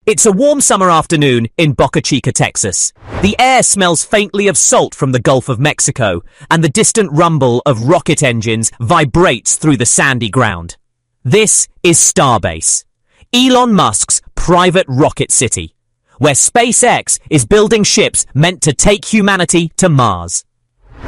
It's a warm summer afternoon in Boca Chica, Texas. The air smells faintly of salt from the Gulf of Mexico, and the distant rumble of rocket engines vibrates through the sandy ground. This is Starbase, Elon Musk's private rocket city, where SpaceX is building ships meant to take humanity to Mars.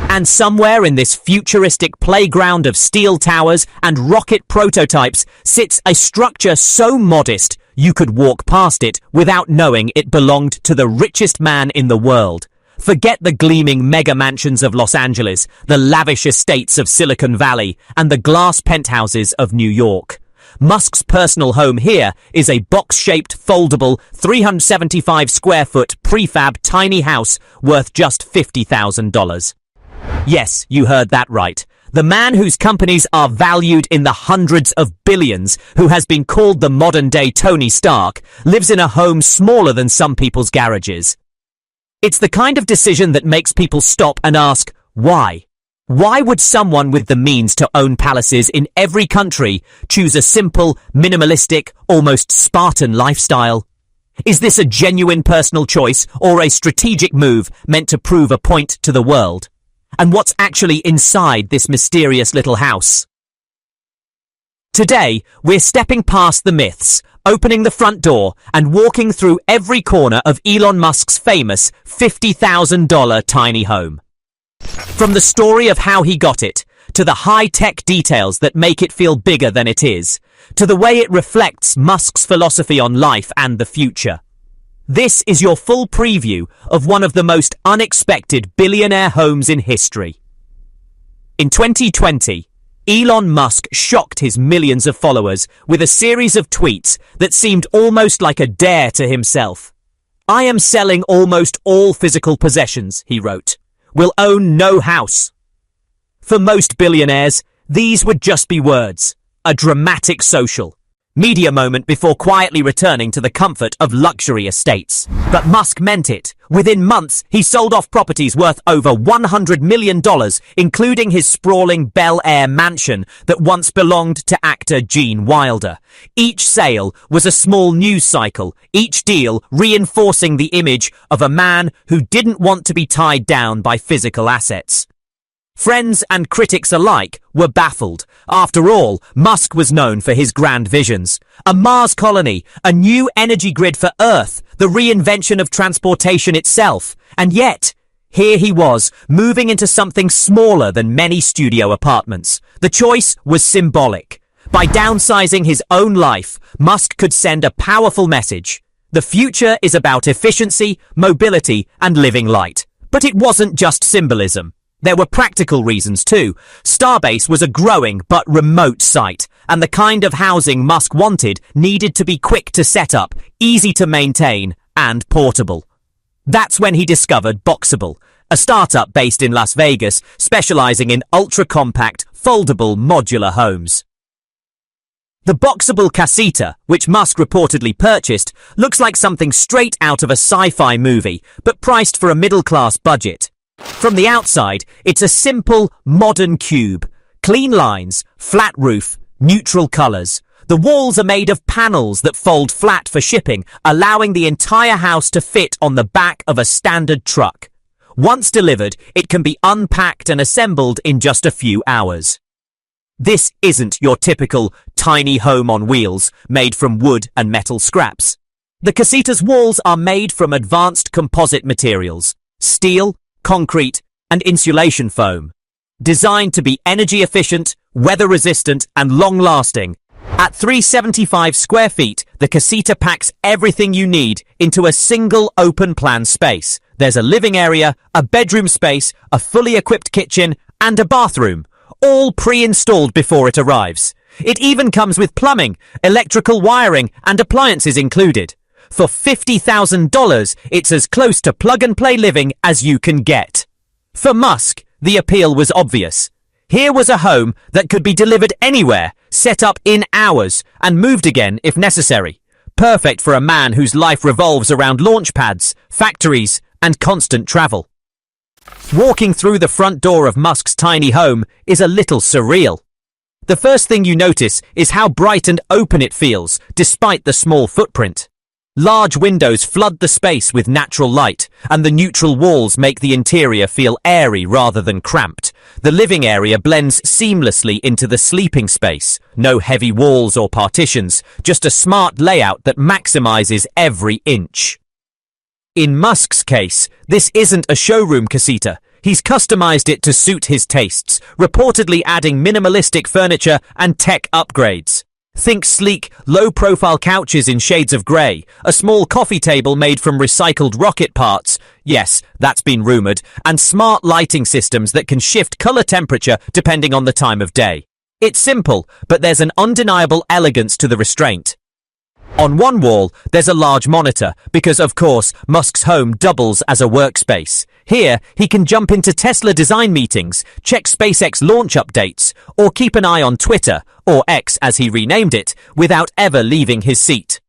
And somewhere in this futuristic playground of steel towers and rocket prototypes sits a structure so modest you could walk past it without knowing it belonged to the richest man in the world. Forget the gleaming mega mansions of Los Angeles, the lavish estates of Silicon Valley, and the glass penthouses of New York. Musk's personal home here is a box-shaped, foldable, 375-square-foot prefab tiny house worth just $50,000. Yes, you heard that right. The man whose companies are valued in the hundreds of billions, who has been called the modern-day Tony Stark, lives in a home smaller than some people's garages. It's the kind of decision that makes people stop and ask, why? Why would someone with the means to own palaces in every country choose a simple, minimalistic, almost Spartan lifestyle? Is this a genuine personal choice or a strategic move meant to prove a point to the world? And what's actually inside this mysterious little house? Today, we're stepping past the myths, opening the front door, and walking through every corner of Elon Musk's famous $50,000 tiny home. From the story of how he got it, to the high-tech details that make it feel bigger than it is, to the way it reflects Musk's philosophy on life and the future. This is your full preview of one of the most unexpected billionaire homes in history. In 2020, Elon Musk shocked his millions of followers with a series of tweets that seemed almost like a dare to himself. "I am selling almost all physical possessions," he wrote. "Will own no house." For most billionaires, these would just be words, a dramatic social media moment before quietly returning to the comfort of luxury estates. But Musk meant it. Within months, he sold off properties worth over $100 million, including his sprawling Bel Air mansion that once belonged to actor Gene Wilder. Each sale was a small news cycle, each deal reinforcing the image of a man who didn't want to be tied down by physical assets. Friends and critics alike were baffled. After all, Musk was known for his grand visions. A Mars colony, a new energy grid for Earth, the reinvention of transportation itself. And yet, here he was, moving into something smaller than many studio apartments. The choice was symbolic. By downsizing his own life, Musk could send a powerful message. The future is about efficiency, mobility, and living light. But it wasn't just symbolism. There were practical reasons too. Starbase was a growing but remote site, and the kind of housing Musk wanted needed to be quick to set up, easy to maintain, and portable. That's when he discovered Boxabl, a startup based in Las Vegas specializing in ultra-compact, foldable modular homes. The Boxabl casita, which Musk reportedly purchased, looks like something straight out of a sci-fi movie, but priced for a middle-class budget. From the outside, it's a simple, modern cube. Clean lines, flat roof, neutral colors. The walls are made of panels that fold flat for shipping, allowing the entire house to fit on the back of a standard truck. Once delivered, it can be unpacked and assembled in just a few hours. This isn't your typical tiny home on wheels, made from wood and metal scraps. The casita's walls are made from advanced composite materials, steel, concrete, and insulation foam, designed to be energy efficient, weather resistant, and long-lasting. At 375 square feet, the casita packs everything you need into a single open-plan space. There's a living area, a bedroom space, a fully equipped kitchen, and a bathroom, all pre-installed before it arrives. It even comes with plumbing, electrical wiring, and appliances included. For $50,000, it's as close to plug-and-play living as you can get. For Musk, the appeal was obvious. Here was a home that could be delivered anywhere, set up in hours, and moved again if necessary. Perfect for a man whose life revolves around launch pads, factories, and constant travel. Walking through the front door of Musk's tiny home is a little surreal. The first thing you notice is how bright and open it feels, despite the small footprint. Large windows flood the space with natural light, and the neutral walls make the interior feel airy rather than cramped. The living area blends seamlessly into the sleeping space. No heavy walls or partitions, just a smart layout that maximizes every inch. In Musk's case, this isn't a showroom casita. He's customized it to suit his tastes, reportedly adding minimalistic furniture and tech upgrades. Think sleek, low-profile couches in shades of grey, a small coffee table made from recycled rocket parts, yes, that's been rumoured, and smart lighting systems that can shift colour temperature depending on the time of day. It's simple, but there's an undeniable elegance to the restraint. On one wall, there's a large monitor, because of course, Musk's home doubles as a workspace. Here, he can jump into Tesla design meetings, check SpaceX launch updates, or keep an eye on Twitter, or X as he renamed it, without ever leaving his seat.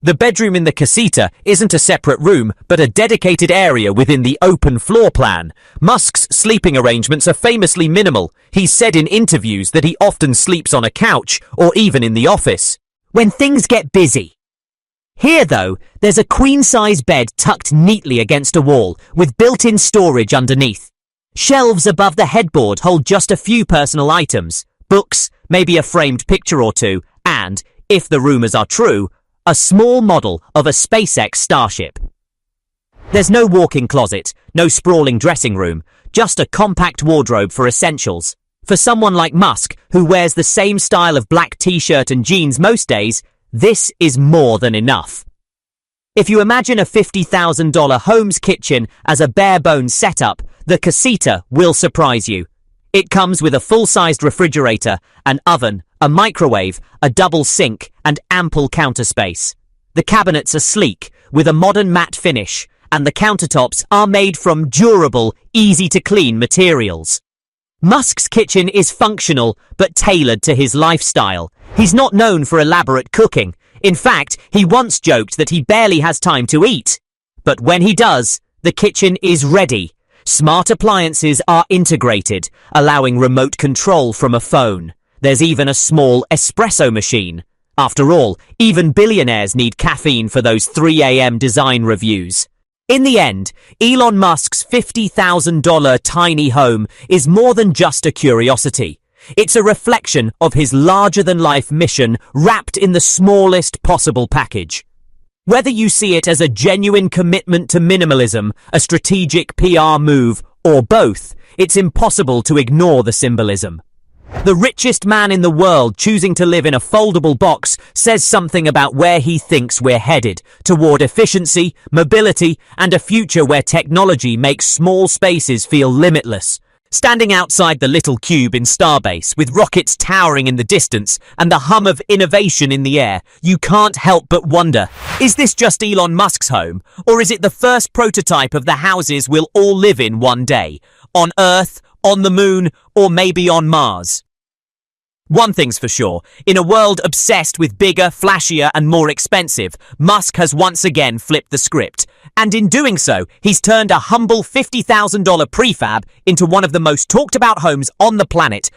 The bedroom in the casita isn't a separate room, but a dedicated area within the open floor plan. Musk's sleeping arrangements are famously minimal. He's said in interviews that he often sleeps on a couch, or even in the office, when things get busy. Here, though, there's a queen-size bed tucked neatly against a wall, with built-in storage underneath. Shelves above the headboard hold just a few personal items, books, maybe a framed picture or two, and, if the rumors are true, a small model of a SpaceX Starship. There's no walk-in closet, no sprawling dressing room, just a compact wardrobe for essentials. For someone like Musk, who wears the same style of black t-shirt and jeans most days, this is more than enough. If you imagine a $50,000 Homes kitchen as a bare-bones setup, the casita will surprise you. It comes with a full-sized refrigerator, an oven, a microwave, a double sink, and ample counter space. The cabinets are sleek, with a modern matte finish, and the countertops are made from durable, easy-to-clean materials. Musk's kitchen is functional, but tailored to his lifestyle. He's not known for elaborate cooking. In fact, he once joked that he barely has time to eat. But when he does, the kitchen is ready. Smart appliances are integrated, allowing remote control from a phone. There's even a small espresso machine. After all, even billionaires need caffeine for those 3 a.m. design reviews. In the end, Elon Musk's $50,000 tiny home is more than just a curiosity. It's a reflection of his larger-than-life mission wrapped in the smallest possible package. Whether you see it as a genuine commitment to minimalism, a strategic PR move, or both, it's impossible to ignore the symbolism. The richest man in the world choosing to live in a foldable box says something about where he thinks we're headed, toward efficiency, mobility, and a future where technology makes small spaces feel limitless. Standing outside the little cube in Starbase, with rockets towering in the distance and the hum of innovation in the air, you can't help but wonder, is this just Elon Musk's home, or is it the first prototype of the houses we'll all live in one day? On Earth, on the moon, or maybe on Mars? One thing's for sure, in a world obsessed with bigger, flashier, and more expensive, Musk has once again flipped the script. And in doing so, he's turned a humble $50,000 prefab into one of the most talked about homes on the planet.